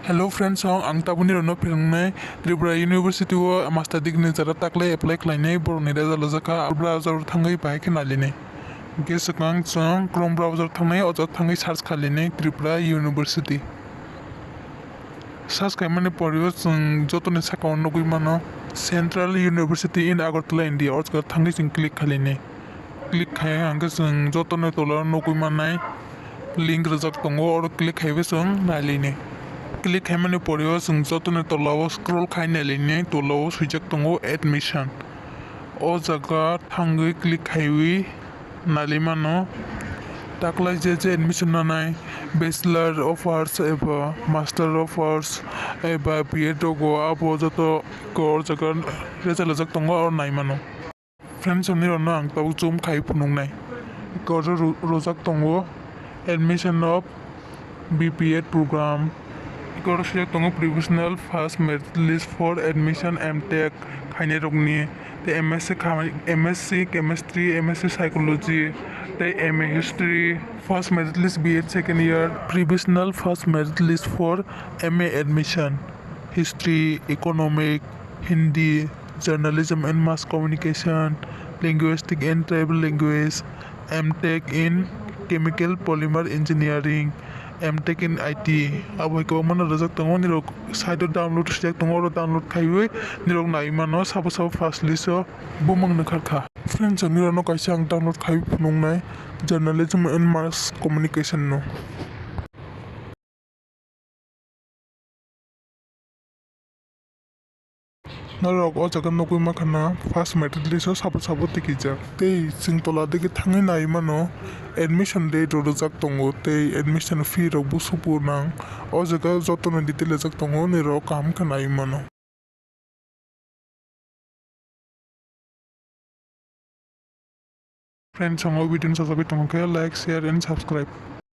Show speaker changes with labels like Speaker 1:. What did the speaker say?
Speaker 1: Hello friends, ang tabuni rono pirngnai Tripura University o master degree jara takle apply khlainai boroni result jaka browser thangai bai knaline gesakang chang Chrome browser thangai oja thangai search khaline Tripura University search kaimane poriyo chung jotone sakao nogui mano Central University in Agartala India oja thangai chung click khaline click khai angka chung jotone tola nogui manai link rajak tongo or click khaibe chung naline click खाइमाने पड़ियो जों जतने तलाव scroll खाइनायलायनि तलाव सुइजाक दङ admission ओ जागा थांगै click खाइवि नालिमानो दाखलाय जे admission नानाय bachelor of arts एबा master of arts एबा बीएड दगो आबो जत कोर जागा रेजाल्ट जाक दङ और नायमानो फ्रेंड्स हमनि रनो आं ताव जुम खाइ फुनुंनाय कोर रोजाक दङ admission of BPEd program Course tongo provisional first merit list for admission MTech खाइने रगनी ते MSc chemistry MSc psychology ते MA history first merit list BEd second year provisional first merit list for MA admission history economic Hindi journalism and mass communication linguistic and tribal language MTech in chemical polymer engineering MTech in IT अब को मन रजक तंगो निरो site download सिjak तंगो रो download खाइवे निरो नाइमानो साबो फास्ट लिस्ट बुमंग नखरखा फ्रेंड्स निरो नो काइसे आं डाउनलोड खाइ फुनुंनाय जर्नलिज्म एंड मास कम्युनिकेशन नो नरक ओ जगन नकुइ माखना फास्ट मेरिट लिस्ट साबो तिकिजा ते सिं तोला देगे थाङै नाइमानो एडमिशन डेट रोजाक तंगो ते एडमिशन फी रबु सुपुनां ओ जगा जतन डिटेल जाक तंगो निरो काम का नाइमानो फ्रेंड्स संगो वीडियो सजाबि तंगो लाइक शेयर एंड सब्सक्राइब